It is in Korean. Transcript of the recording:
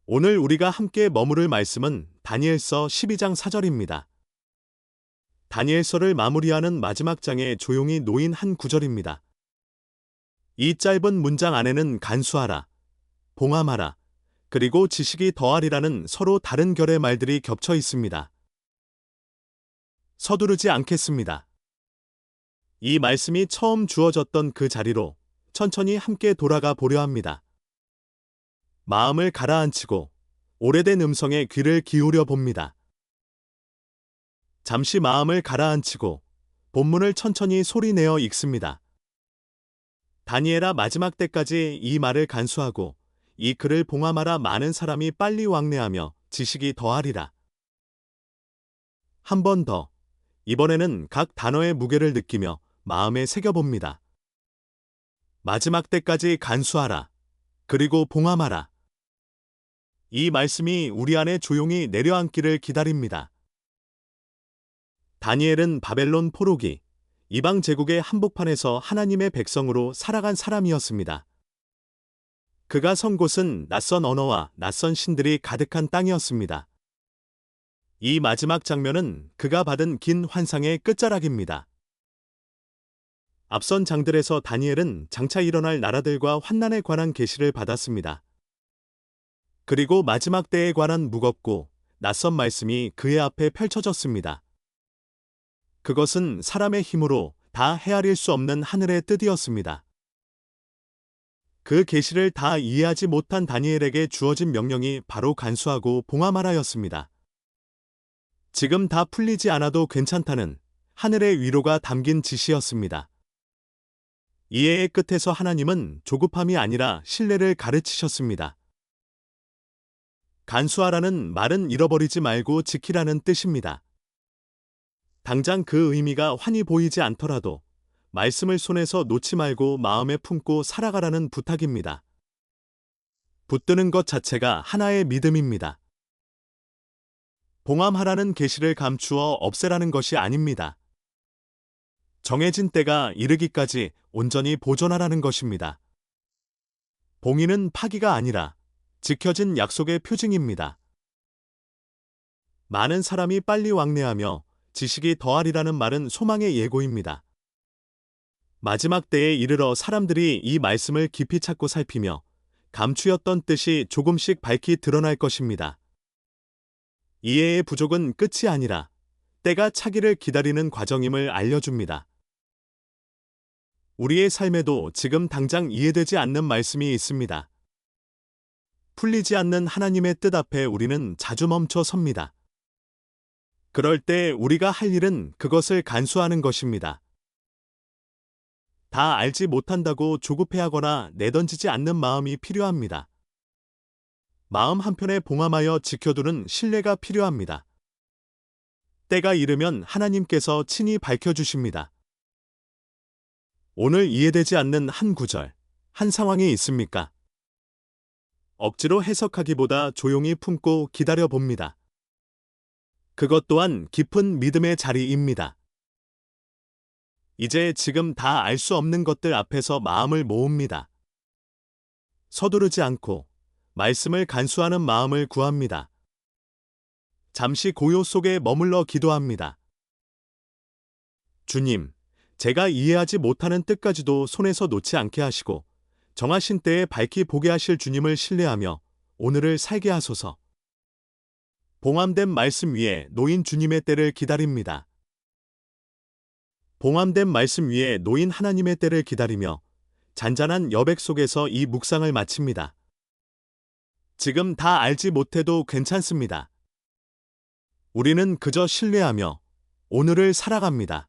오늘 우리가 함께 머무를 말씀은 다니엘서 12장 4절입니다. 다니엘서를 마무리하는 마지막 장에 조용히 놓인 한 구절입니다. 이 짧은 문장 안에는 간수하라, 봉함하라, 그리고 지식이 더하리라는 서로 다른 결의 말들이 겹쳐 있습니다. 서두르지 않겠습니다. 이 말씀이 처음 주어졌던 그 자리로 천천히 함께 돌아가 보려 합니다. 마음을 가라앉히고 오래된 음성에 귀를 기울여 봅니다. 잠시 마음을 가라앉히고 본문을 천천히 소리내어 읽습니다. 다니엘아, 마지막 때까지 이 말을 간수하고 이 글을 봉함하라. 많은 사람이 빨리 왕래하며 지식이 더하리라. 한 번 더, 이번에는 각 단어의 무게를 느끼며 마음에 새겨봅니다. 마지막 때까지 간수하라. 그리고 봉함하라. 이 말씀이 우리 안에 조용히 내려앉기를 기다립니다. 다니엘은 바벨론 포로기, 이방 제국의 한복판에서 하나님의 백성으로 살아간 사람이었습니다. 그가 선 곳은 낯선 언어와 낯선 신들이 가득한 땅이었습니다. 이 마지막 장면은 그가 받은 긴 환상의 끝자락입니다. 앞선 장들에서 다니엘은 장차 일어날 나라들과 환난에 관한 계시를 받았습니다. 그리고 마지막 때에 관한 무겁고 낯선 말씀이 그의 앞에 펼쳐졌습니다. 그것은 사람의 힘으로 다 헤아릴 수 없는 하늘의 뜻이었습니다. 그 계시를 다 이해하지 못한 다니엘에게 주어진 명령이 바로 간수하고 봉함하라였습니다. 지금 다 풀리지 않아도 괜찮다는 하늘의 위로가 담긴 지시였습니다. 이해의 끝에서 하나님은 조급함이 아니라 신뢰를 가르치셨습니다. 간수하라는 말은 잃어버리지 말고 지키라는 뜻입니다. 당장 그 의미가 환히 보이지 않더라도 말씀을 손에서 놓지 말고 마음에 품고 살아가라는 부탁입니다. 붙드는 것 자체가 하나의 믿음입니다. 봉함하라는 계시를 감추어 없애라는 것이 아닙니다. 정해진 때가 이르기까지 온전히 보존하라는 것입니다. 봉인은 파기가 아니라 지켜진 약속의 표징입니다. 많은 사람이 빨리 왕래하며 지식이 더하리라는 말은 소망의 예고입니다. 마지막 때에 이르러 사람들이 이 말씀을 깊이 찾고 살피며 감추었던 뜻이 조금씩 밝히 드러날 것입니다. 이해의 부족은 끝이 아니라 때가 차기를 기다리는 과정임을 알려줍니다. 우리의 삶에도 지금 당장 이해되지 않는 말씀이 있습니다. 풀리지 않는 하나님의 뜻 앞에 우리는 자주 멈춰 섭니다. 그럴 때 우리가 할 일은 그것을 간수하는 것입니다. 다 알지 못한다고 조급해하거나 내던지지 않는 마음이 필요합니다. 마음 한편에 봉함하여 지켜두는 신뢰가 필요합니다. 때가 이르면 하나님께서 친히 밝혀주십니다. 오늘 이해되지 않는 한 구절, 한 상황이 있습니까? 억지로 해석하기보다 조용히 품고 기다려 봅니다. 그것 또한 깊은 믿음의 자리입니다. 이제 지금 다 알 수 없는 것들 앞에서 마음을 모읍니다. 서두르지 않고 말씀을 간수하는 마음을 구합니다. 잠시 고요 속에 머물러 기도합니다. 주님, 제가 이해하지 못하는 뜻까지도 손에서 놓지 않게 하시고 정하신 때에 밝히 보게 하실 주님을 신뢰하며 오늘을 살게 하소서. 봉함된 말씀 위에 놓인 주님의 때를 기다립니다. 봉함된 말씀 위에 놓인 하나님의 때를 기다리며 잔잔한 여백 속에서 이 묵상을 마칩니다. 지금 다 알지 못해도 괜찮습니다. 우리는 그저 신뢰하며 오늘을 살아갑니다.